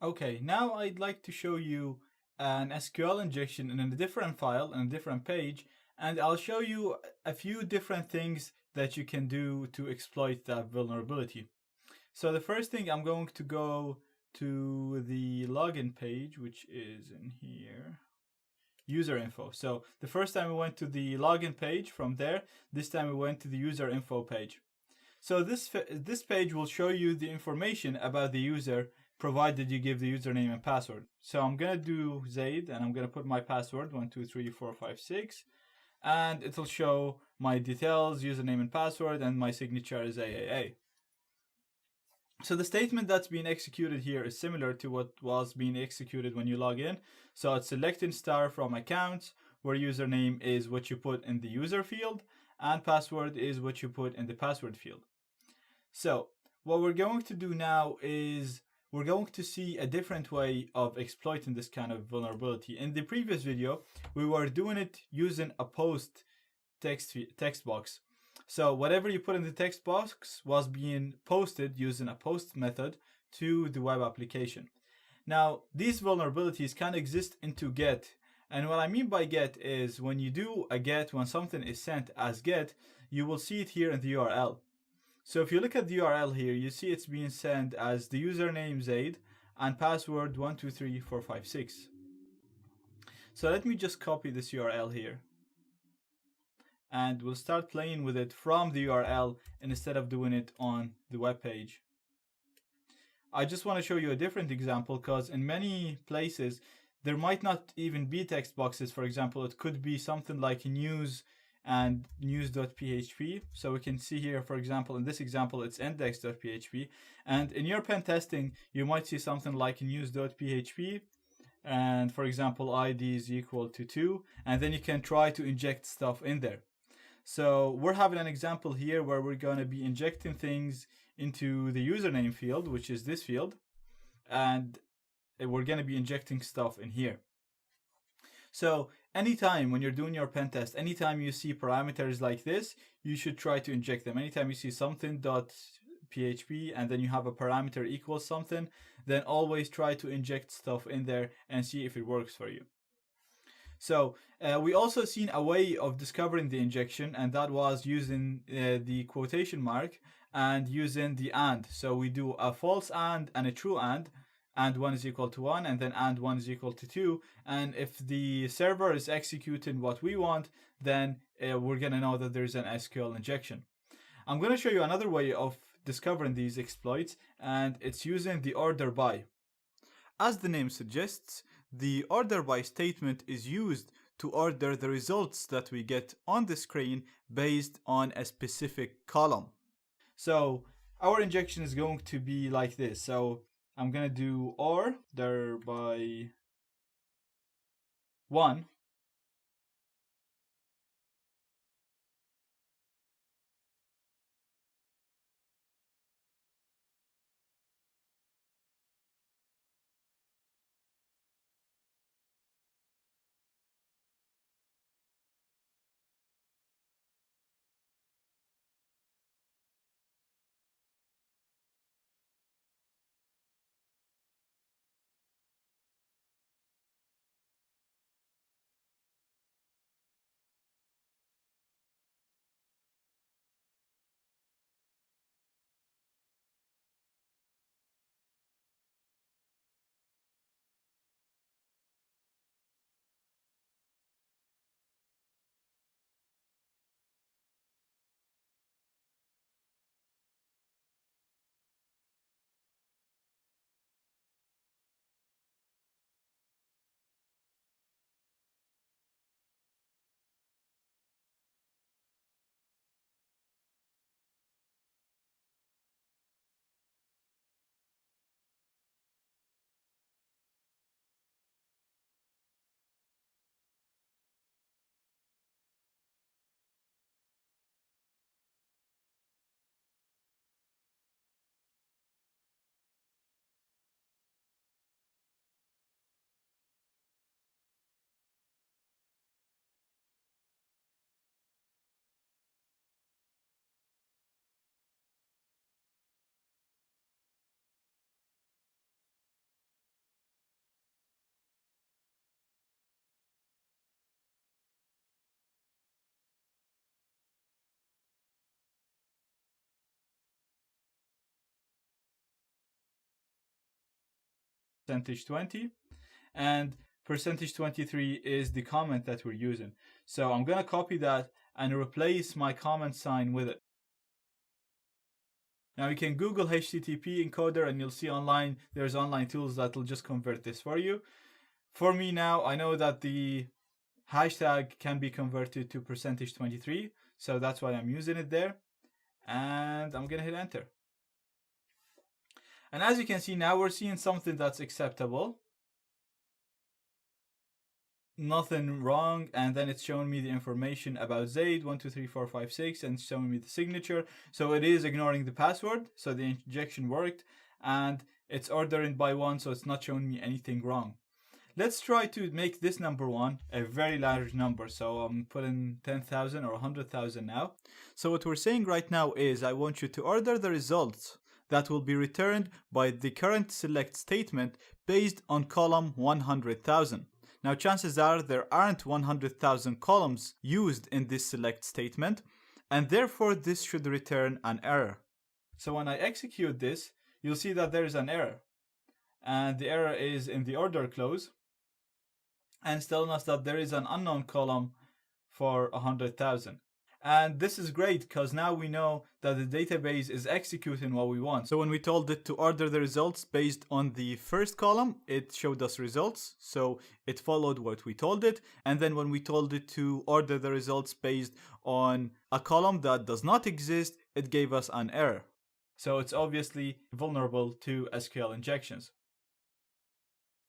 Okay, now I'd like to show you an SQL injection in a different file, in a different page, and I'll show you a few different things that you can do to exploit that vulnerability. So the first thing, I'm going to go to the login page, which is in here, user info. So the first time we went to the login page from there, this time we went to the user info page. So this page will show you the information about the user provided you give the username and password. So I'm gonna do Zaid and I'm gonna put my password 123456, and it'll show my details, username and password, and my signature is AAA. So the statement that's being executed here is similar to what was being executed when you log in. So it's selecting star from accounts, where username is what you put in the user field and password is what you put in the password field. So what we're going to do now is we're going to see a different way of exploiting this kind of vulnerability. In the previous video, we were doing it using a post text box. So whatever you put in the text box was being posted using a post method to the web application. Now, these vulnerabilities can exist into GET. And what I mean by GET is when you do a GET, when something is sent as GET, you will see it here in the URL. So if you look at the URL here, you see it's being sent as the username Zaid and password 123456. So let me just copy this URL here. And we'll start playing with it from the URL instead of doing it on the web page. I just want to show you a different example because in many places there might not even be text boxes. For example, it could be something like news and news.php. So we can see here, for example, in this example, it's index.php. And in your pen testing, you might see something like news.php. And for example, ID is equal to 2. And then you can try to inject stuff in there. So we're having an example here where we're going to be injecting things into the username field, which is this field. And we're going to be injecting stuff in here. So anytime when you're doing your pen test, anytime you see parameters like this, you should try to inject them. Anytime you see something.php and then you have a parameter equals something, then always try to inject stuff in there and see if it works for you. So we also seen a way of discovering the injection, and that was using the quotation mark and using the AND. So we do a false AND and a true AND 1 is equal to 1, and then and 1 is equal to 2. And if the server is executing what we want, then we're going to know that there's an SQL injection. I'm going to show you another way of discovering these exploits, and it's using the order by. As the name suggests, the order by statement is used to order the results that we get on the screen based on a specific column. So our injection is going to be like this. So I'm going to do order by 1 %20, and %23 is the comment that we're using. So I'm gonna copy that and replace my comment sign with it. Now you can Google HTTP encoder and you'll see online, there's online tools that will just convert this for you. For me now, I know that the hashtag can be converted to %23, so that's why I'm using it there. And I'm gonna hit enter. And as you can see now, we're seeing something that's acceptable. Nothing wrong, and then it's showing me the information about Zaid 123456 and showing me the signature. So it is ignoring the password, so the injection worked, and it's ordering by one, so it's not showing me anything wrong. Let's try to make this number one a very large number. So I'm putting 10,000 or 100,000 now. So what we're saying right now is I want you to order the results that will be returned by the current select statement based on column 100,000. Now chances are there aren't 100,000 columns used in this select statement, and therefore this should return an error. So when I execute this, you'll see that there is an error, and the error is in the order clause, and it's telling us that there is an unknown column for 100,000. And this is great because now we know that the database is executing what we want. So when we told it to order the results based on the first column, it showed us results. So it followed what we told it. And then when we told it to order the results based on a column that does not exist, it gave us an error. So it's obviously vulnerable to SQL injections.